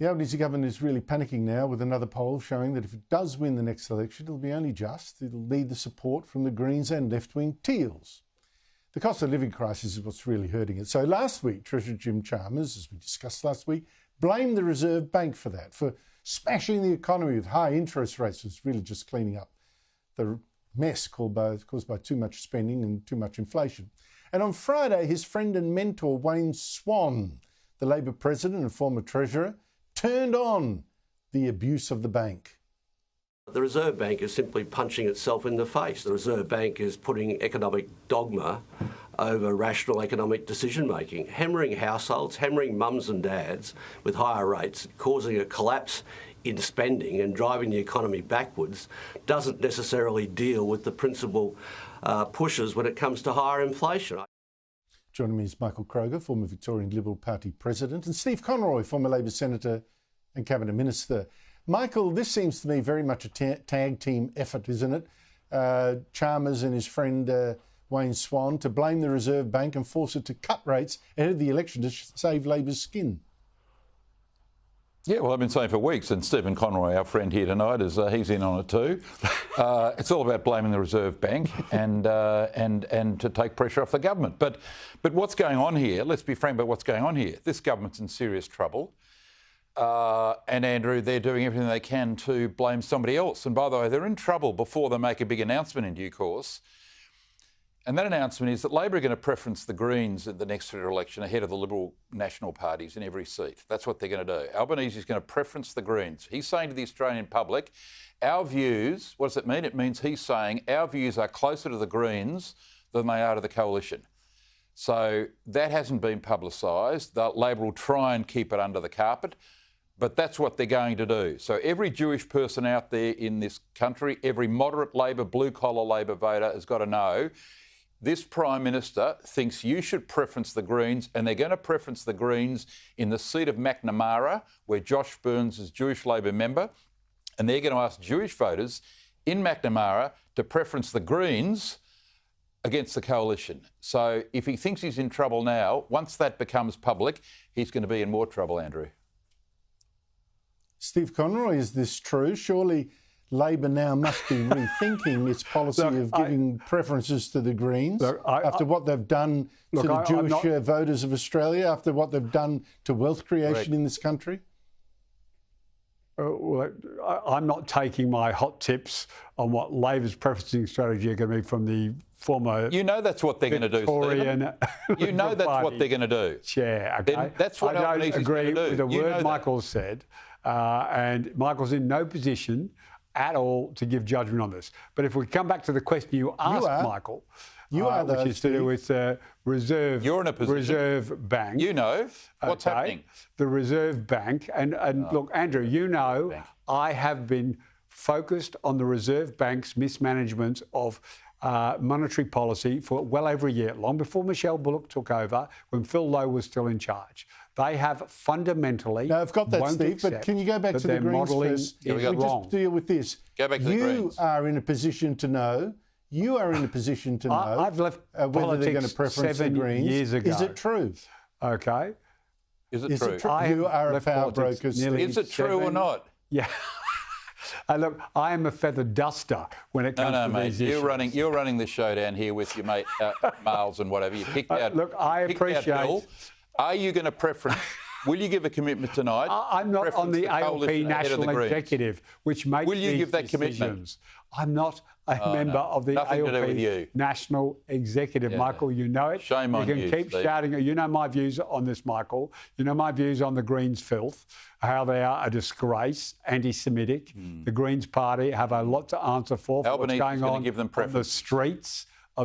The Albanese government is really panicking now with another poll showing that if it does win the next election, it'll be only just. It'll need the support from the Greens and left-wing Teals. The cost of living crisis is what's really hurting it. So last week, Treasurer Jim Chalmers, as we discussed last week, blamed the Reserve Bank for that, for smashing the economy with high interest rates. It's really just cleaning up the mess caused by too much spending and too much inflation. And on Friday, his friend and mentor, Wayne Swan, the Labor president and former treasurer, turned on the abuse of the bank. The Reserve Bank is simply punching itself in the face. The Reserve Bank is putting economic dogma over rational economic decision-making, hammering households, hammering mums and dads with higher rates, causing a collapse in spending and driving the economy backwards, doesn't necessarily deal with the principal pushes when it comes to higher inflation. Joining me is Michael Kroger, former Victorian Liberal Party president, and Steve Conroy, former Labor senator and cabinet minister. Michael, this seems to me very much a tag team effort, isn't it? Chalmers and his friend Wayne Swan to blame the Reserve Bank and force it to cut rates ahead of the election to save Labor's skin. Yeah, well, I've been saying for weeks, and Stephen Conroy, our friend here tonight, he's in on it too. It's all about blaming the Reserve Bank and to take pressure off the government. But what's going on here? Let's be frank about what's going on here. This government's in serious trouble, and Andrew, they're doing everything they can to blame somebody else. And by the way, they're in trouble before they make a big announcement in due course. And that announcement is that Labor are going to preference the Greens at the next federal election ahead of the Liberal national parties in every seat. That's what they're going to do. Albanese is going to preference the Greens. He's saying to the Australian public, our views, what does it mean? It means he's saying our views are closer to the Greens than they are to the coalition. So that hasn't been publicised. Labor will try and keep it under the carpet, but that's what they're going to do. So every Jewish person out there in this country, every moderate Labor, blue-collar Labor voter has got to know this Prime Minister thinks you should preference the Greens, and they're going to preference the Greens in the seat of Macnamara, where Josh Burns is Jewish Labor member, and they're going to ask Jewish voters in Macnamara to preference the Greens against the coalition. So if he thinks he's in trouble now, once that becomes public, he's going to be in more trouble, Andrew. Steve Conroy, is this true? Surely Labor now must be rethinking its policy of giving preferences to the Greens after what they've done to the Jewish voters of Australia, after what they've done to wealth creation in this country? I'm not taking my hot tips on what Labor's preferencing strategy are going to be from the former. You know that's what they're going to do, Stephen. You know that's what they're going to do. Yeah, okay. Then that's what I don't agree with the word Michael said, and Michael's in no position at all to give judgment on this. But if we come back to the question you asked, Michael, which is to do with Reserve. You're in a position. Reserve Bank. You know what's happening. The Reserve Bank, and look, Andrew, you know, I have been focused on the Reserve Bank's mismanagement of monetary policy for well over a year, long before Michelle Bullock took over, when Phil Lowe was still in charge. They have fundamentally. No, I've got that, Steve, but can you go back to the Greens first? We just deal with this. Go back to the Greens. You are in a position to know. I've left whether they're going to preference the Greens. 7 years ago. Is it true? Okay. Is it true? You are a power broker. Is it true or not? Yeah. Look, I am a feather duster when it comes to these issues. You're running the show down here with your mate Miles and whatever. You picked out. Look, I appreciate. Are you going to preference? Will you give a commitment tonight? I'm not on the ALP National Executive, which makes Will you these give that decisions. Commitment? I'm not a member of the Nothing to do with you. ALP National Executive, Michael. You know it. Shame on you. You can keep shouting. You know my views on this, Michael. You know my views on the Greens' filth, how they are a disgrace, anti-Semitic. The Greens Party have a lot to answer for what's going on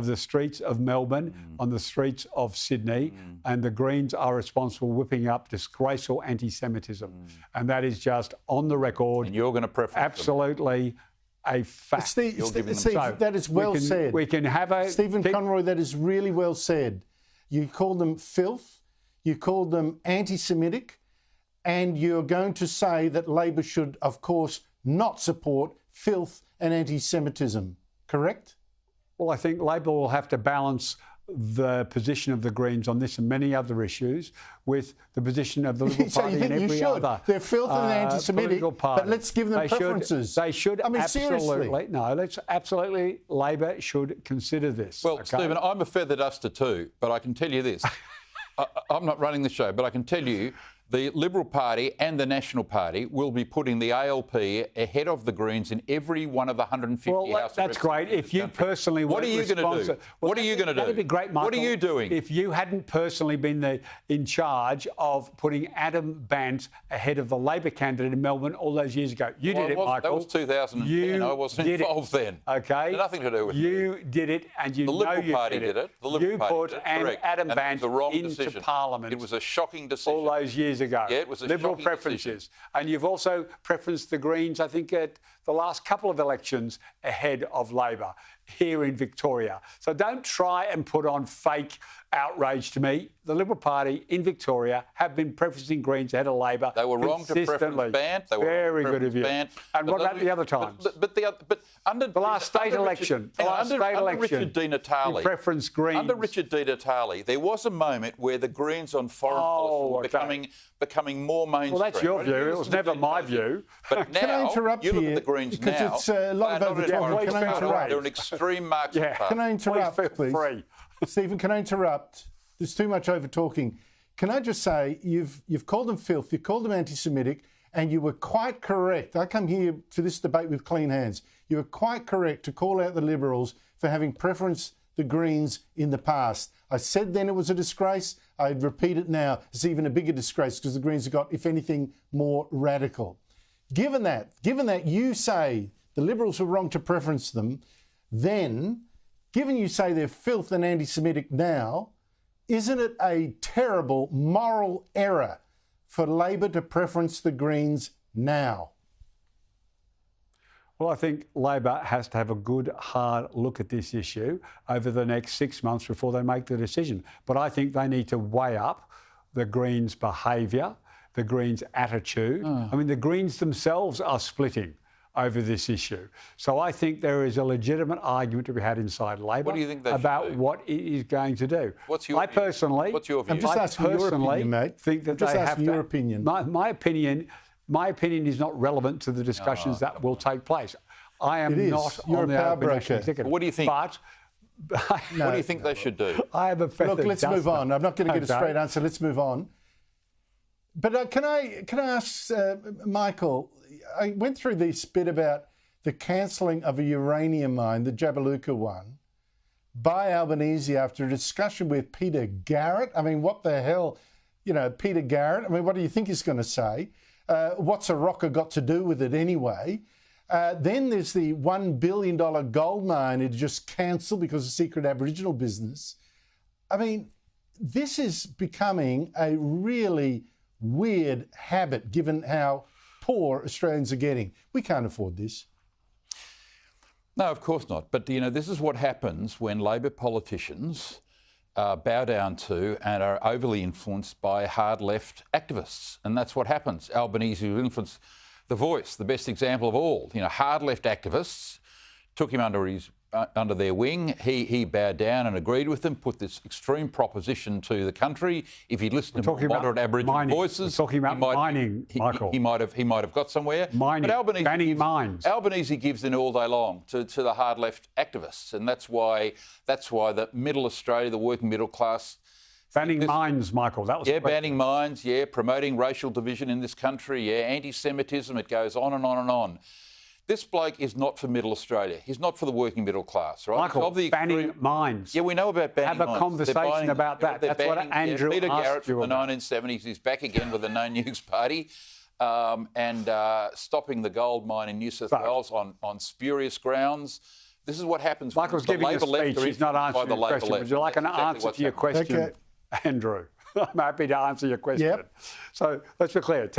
the streets of Melbourne, on the streets of Sydney, and the Greens are responsible for whipping up disgraceful anti-Semitism. And that is just on the record. And you're going to preference absolutely a fact. Steve, that is well said. We can have a... Stephen Conroy, that is really well said. You called them filth, you called them anti-Semitic, and you're going to say that Labor should, of course, not support filth and anti-Semitism, correct? Well, I think Labor will have to balance the position of the Greens on this and many other issues with the position of the Liberal So Party you think and every other They're filthy and anti-Semitic, party. but let's give them preferences. They should I mean, absolutely. Seriously. Labor should consider this. Well, Stephen, I'm a feather duster too, but I can tell you this. I'm not running the show, but I can tell you the Liberal Party and the National Party will be putting the ALP ahead of the Greens in every one of the 150 House of Representatives. That's great. If you personally what are you going to do? What are you going to do? That'd be great, Michael. What are you doing? If you hadn't personally been in charge of putting Adam Bant ahead of the Labor candidate in Melbourne all those years ago. You did it, Michael. That was 2010. I wasn't involved then. Okay. Nothing to do with you did it, and you the know Liberal you Party did it. The Liberal Party put did it. Adam Bant into decision. Parliament. It was a shocking decision. All those years ago. Yeah, it was a Liberal shocking preferences. Decision. And you've also preferenced the Greens, I think, at the last couple of elections ahead of Labor here in Victoria. So don't try and put on fake outrage to me. The Liberal Party in Victoria have been preferencing Greens ahead of Labor. They were wrong to preference Bant. They were very good of you. Bant. And what about the other times? But under the last state election, under Richard Di Natale, preference Greens. Under Richard Di Natale, there was a moment where the Greens on foreign policy were becoming more mainstream. Well, that's your view. It was never my view. But now, can I interrupt you look at the Greens because now. It's a lot of overtalking. Can I interrupt? They're an extreme Marxist party. Can I interrupt, please? Free. Stephen, can I interrupt? There's too much over-talking. Can I just say, you've called them filth, you called them anti-Semitic, and you were quite correct. I come here to this debate with clean hands. You were quite correct to call out the Liberals for having preferenced the Greens in the past. I said then it was a disgrace. I'd repeat it now. It's even a bigger disgrace because the Greens have got, if anything, more radical. Given that you say the Liberals were wrong to preference them, then, given you say they're filth and anti-Semitic now, isn't it a terrible moral error for Labor to preference the Greens now? Well, I think Labor has to have a good, hard look at this issue over the next 6 months before they make the decision. But I think they need to weigh up the Greens' behaviour, the Greens' attitude. I mean, the Greens themselves are splitting over this issue. So I think there is a legitimate argument to be had inside Labor what do you think they about what it is going to do. What's your view? What's your view? I'm just asking your opinion, mate. Think that just they asking have your to, opinion. My opinion is not relevant to the discussions that will take place. I am not You're on the power Open National broker. Executive. What do you think? But what do you think they should do? I have a feather Look, let's duster. move on. I'm not going to get a straight answer. Let's move on. But can I ask Michael? I went through this bit about the cancelling of a uranium mine, the Jabiluka one, by Albanese after a discussion with Peter Garrett. I mean, what the hell? You know, Peter Garrett. I mean, what do you think he's going to say? What's a rocker got to do with it anyway? Then there's the $1 billion gold mine it just cancelled because of secret Aboriginal business. I mean, this is becoming a really weird habit given how poor Australians are getting. We can't afford this. No, of course not. But, you know, this is what happens when Labor politicians bow down to and are overly influenced by hard left activists. And that's what happens. Albanese, who influenced The Voice, the best example of all. You know, hard left activists took him under their wing. He bowed down and agreed with them, put this extreme proposition to the country. If he'd listened to more moderate Aboriginal voices, talking about mining, Michael. He might have got somewhere. Mining, but banning mines. Albanese gives in all day long to the hard left activists, and that's why the middle Australia, the working middle class. Banning mines, Michael. That was banning mines. Yeah, promoting racial division in this country. Yeah, anti-Semitism. It goes on and on and on. This bloke is not for middle Australia. He's not for the working middle class, right? Michael, banning mines. Yeah, we know about banning mines. Have a conversation about that. That's what Andrew Peter Garrett from the about. 1970s. He's back again with the No Nukes Party and stopping the gold mine in New South Wales on spurious grounds. This is what happens when Michael's the giving Labor a left speech. He's not answering your question. Would you like an answer to your question, Andrew? I'm happy to answer your question. Yep. So let's be clear.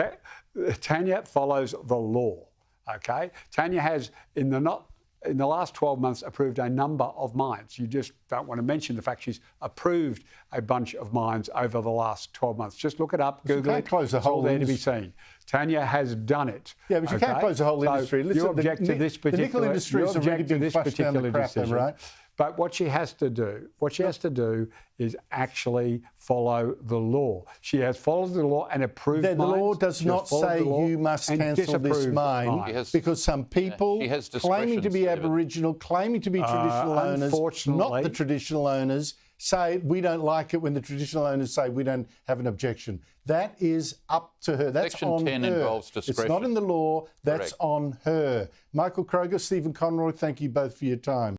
Tanya follows the law. Okay, Tanya has in the last 12 months approved a number of mines. You just don't want to mention the fact she's approved a bunch of mines over the last 12 months. Just look it up, Google it. Close the whole there to be seen. Tanya has done it. Yeah, but you can't close the whole industry. Listen, you object to this particular. The nickel industry is already being flushed down the crap, right? But what she has to do, is actually follow the law. She has followed the law and approved mines. The law does not say you must cancel this mine because some people claiming to be Aboriginal, claiming to be traditional owners, not the traditional owners, say we don't like it when the traditional owners say we don't have an objection. That is up to her. That's Section on 10 her. involves discretion. It's not in the law. That's Correct. on her. Michael Kroger, Stephen Conroy, thank you both for your time.